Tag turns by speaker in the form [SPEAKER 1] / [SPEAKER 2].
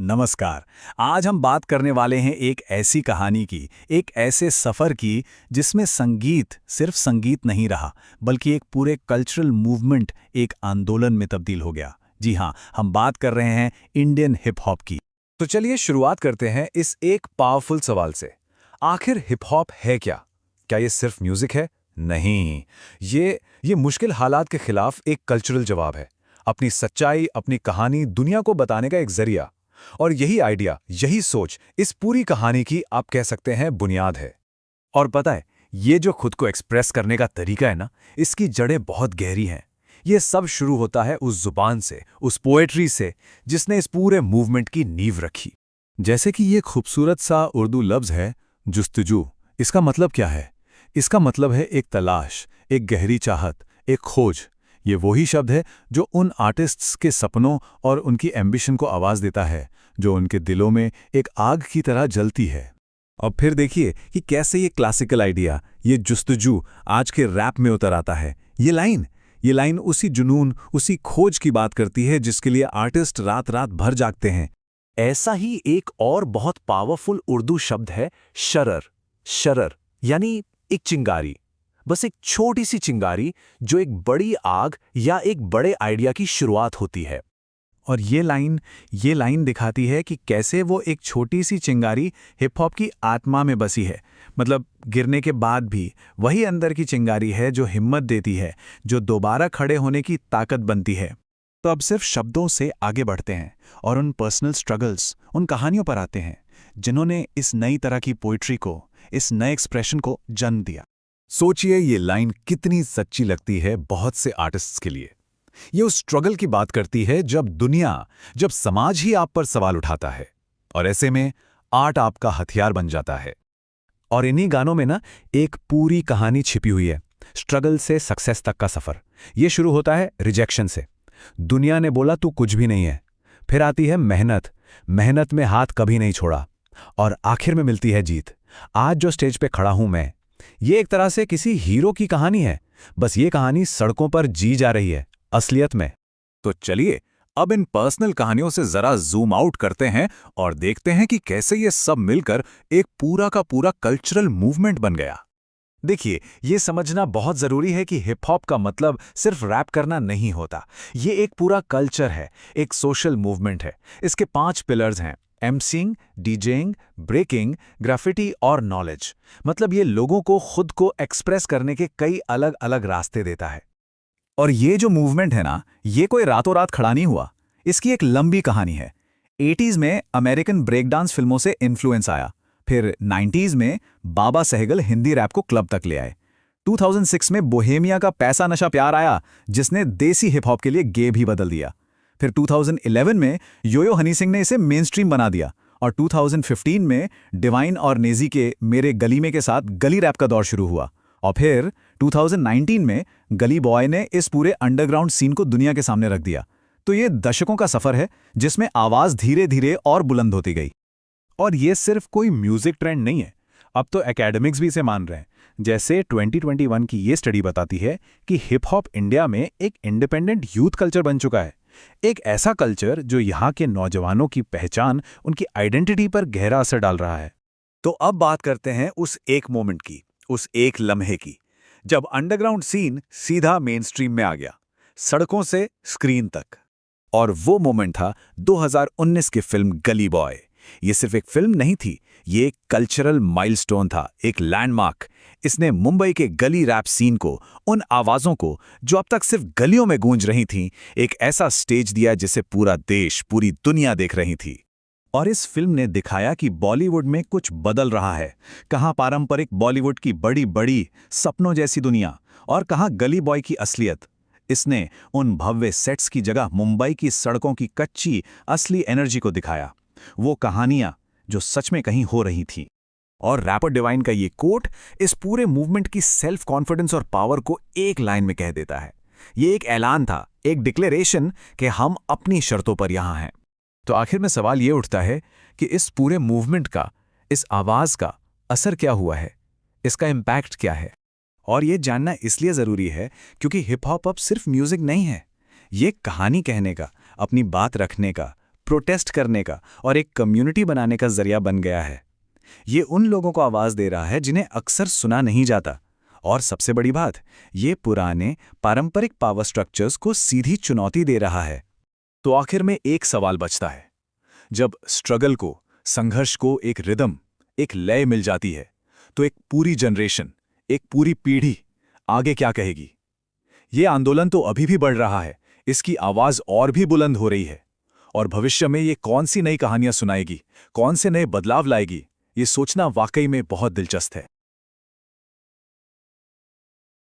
[SPEAKER 1] नमस्कार। आज हम बात करने वाले हैं एक ऐसी कहानी की, एक ऐसे सफ़र की जिसमें संगीत सिर्फ संगीत नहीं रहा, बल्कि एक पूरे कल्चरल मूवमेंट, एक आंदोलन में तब्दील हो गया। जी हाँ, हम बात कर रहे हैं इंडियन हिप हॉप की।
[SPEAKER 2] तो चलिए शुरुआत करते हैं इस एक पावरफुल सवाल से। आखिर हिप हॉप है क्या? क्या ये सिर्फ म्यूजिक है? नहीं, ये मुश्किल हालात के खिलाफ एक कल्चरल जवाब है। अपनी सच्चाई, अपनी कहानी दुनिया को बताने का एक जरिया। और यही आइडिया, यही सोच इस पूरी कहानी की आप कह सकते हैं बुनियाद है। और पता है, ये जो खुद को एक्सप्रेस करने का तरीका है ना, इसकी जड़ें बहुत गहरी हैं। ये सब शुरू होता है उस जुबान से, उस पोएट्री से, जिसने इस पूरे मूवमेंट की नींव रखी।
[SPEAKER 3] जैसे कि ये खूबसूरत सा उर्दू लफ्ज़ है, जुस्तजू। इसका मतलब क्या है? इसका मतलब है एक तलाश, एक गहरी चाहत, एक खोज। ये वही शब्द है जो उन आर्टिस्ट्स के सपनों और उनकी एम्बिशन को आवाज़ देता है, जो उनके दिलों में एक आग की तरह जलती है।
[SPEAKER 2] और फिर देखिए कि कैसे ये क्लासिकल आइडिया, ये जुस्तजू आज के रैप में उतर आता है। ये लाइन उसी जुनून, उसी खोज की बात करती है जिसके लिए आर्टिस्ट रात रात भर जागते हैं।
[SPEAKER 4] ऐसा ही एक और बहुत पावरफुल उर्दू शब्द है शरर। शरर यानी एक चिंगारी, बस एक छोटी सी चिंगारी जो एक बड़ी आग या एक बड़े आइडिया की शुरुआत होती है।
[SPEAKER 1] और ये लाइन दिखाती है कि कैसे वो एक छोटी सी चिंगारी हिप हॉप की आत्मा में बसी है। मतलब गिरने के बाद भी वही अंदर की चिंगारी है जो हिम्मत देती है, जो दोबारा खड़े होने की ताकत बनती है।
[SPEAKER 3] तो अब सिर्फ शब्दों से आगे बढ़ते हैं और उन पर्सनल स्ट्रगल्स, उन कहानियों पर आते हैं जिन्होंने इस नई तरह की पोइट्री को, इस नए एक्सप्रेशन को जन्म दिया।
[SPEAKER 2] सोचिए ये लाइन कितनी सच्ची लगती है बहुत से आर्टिस्ट्स के लिए। ये उस स्ट्रगल की बात करती है जब समाज ही आप पर सवाल उठाता है, और ऐसे में आर्ट आपका हथियार बन जाता है। और इन्हीं गानों में ना एक पूरी कहानी छिपी हुई है, स्ट्रगल से सक्सेस तक का सफर। ये शुरू होता है रिजेक्शन से। दुनिया ने बोला तू कुछ भी नहीं है। फिर आती है मेहनत में हाथ कभी नहीं छोड़ा, और आखिर में मिलती है जीत। आज जो स्टेज पे खड़ा हूं मैं, ये एक तरह से किसी हीरो की कहानी है, बस ये कहानी सड़कों पर जी जा रही है, असलियत में। तो चलिए अब इन पर्सनल कहानियों से जरा जूम आउट करते हैं और देखते हैं कि कैसे ये सब मिलकर एक पूरा का पूरा कल्चरल मूवमेंट बन गया।
[SPEAKER 4] देखिए, ये समझना बहुत जरूरी है कि हिप हॉप का मतलब सिर्फ रैप करना नहीं होता। ये एक पूरा कल्चर है, एक सोशल मूवमेंट है। इसके 5 पिलर्स हैं: एमसीइंग, डीजेइंग, ब्रेकिंग, ग्राफिटी और नॉलेज। मतलब ये लोगों को खुद को एक्सप्रेस करने के कई अलग अलग रास्ते देता है।
[SPEAKER 1] और ये जो मूवमेंट है ना, ये कोई रातों रात खड़ा नहीं हुआ। इसकी एक लंबी कहानी है। 80s में अमेरिकन ब्रेक डांस फिल्मों से इन्फ्लुएंस आया। फिर 90s में बाबा सहगल हिंदी रैप को क्लब तक ले आए। 2006 में बोहेमिया का पैसा नशा प्यार आया, जिसने देसी हिप हॉप के लिए गेम ही बदल दिया। फिर 2011 में योयो हनी सिंह ने इसे मेन स्ट्रीम बना दिया। और 2015 में डिवाइन और नेजी के मेरे गली में के साथ गली रैप का दौर शुरू हुआ। और फिर 2019 में गली बॉय ने इस पूरे अंडरग्राउंड सीन को दुनिया के सामने रख दिया। तो ये दशकों का सफर है जिसमें आवाज धीरे धीरे और बुलंद होती गई।
[SPEAKER 3] और ये सिर्फ कोई म्यूजिक ट्रेंड नहीं है, अब तो एकेडमिक्स भी इसे मान रहे हैं। जैसे 2021 की ये स्टडी बताती है कि हिप हॉप इंडिया में एक इंडिपेंडेंट यूथ कल्चर बन चुका है। एक ऐसा कल्चर जो यहाँ के नौजवानों की पहचान, उनकी आइडेंटिटी पर गहरा असर डाल रहा है।
[SPEAKER 2] तो अब बात करते हैं उस एक मोमेंट की, उस एक लम्हे की, जब अंडरग्राउंड सीन सीधा मेन स्ट्रीम में आ गया, सड़कों से स्क्रीन तक। और वो मोमेंट था 2019 की फिल्म गली बॉय। ये सिर्फ एक फिल्म नहीं थी, ये एक कल्चरल माइलस्टोन था, एक लैंडमार्क। इसने मुंबई के गली रैप सीन को, उन आवाज़ों को जो अब तक सिर्फ गलियों में गूंज रही थीं, एक ऐसा स्टेज दिया जिसे पूरा देश, पूरी दुनिया देख रही थी।
[SPEAKER 3] और इस फिल्म ने दिखाया कि बॉलीवुड में कुछ बदल रहा है। कहाँ पारंपरिक बॉलीवुड की बड़ी बड़ी सपनों जैसी दुनिया, और कहाँ गली बॉय की असलियत। इसने उन भव्य सेट्स की जगह मुंबई की सड़कों की कच्ची असली एनर्जी को दिखाया, वो कहानियां जो सच में कहीं हो रही थी।
[SPEAKER 2] और रैपर डिवाइन का ये कोट इस पूरे मूवमेंट की सेल्फ कॉन्फिडेंस और पावर को एक लाइन में कह देता है। ये एक ऐलान था, एक डिक्लेरेशन कि हम अपनी शर्तों पर यहां हैं। तो आखिर में सवाल ये उठता है कि इस पूरे मूवमेंट का, इस आवाज का असर क्या हुआ है, इसका इम्पैक्ट क्या है।
[SPEAKER 3] और ये जानना इसलिए जरूरी है क्योंकि हिप हॉप अब सिर्फ म्यूजिक नहीं है, ये कहानी कहने का, अपनी बात रखने का, प्रोटेस्ट करने का और एक कम्युनिटी बनाने का जरिया बन गया है। ये उन लोगों को आवाज दे रहा है जिन्हें अक्सर सुना नहीं जाता। और सबसे बड़ी बात, ये पुराने पारंपरिक पावर स्ट्रक्चर्स को सीधी चुनौती दे रहा है।
[SPEAKER 4] तो आखिर में एक सवाल बचता है, जब स्ट्रगल को, संघर्ष को एक रिदम, एक लय मिल जाती है, तो एक पूरी जनरेशन, एक पूरी पीढ़ी आगे क्या कहेगी? ये आंदोलन तो अभी भी बढ़ रहा है, इसकी आवाज और भी बुलंद हो रही है। और भविष्य में ये कौन सी नई कहानियां सुनाएगी, कौन से नए बदलाव लाएगी, ये सोचना वाकई में बहुत दिलचस्प है।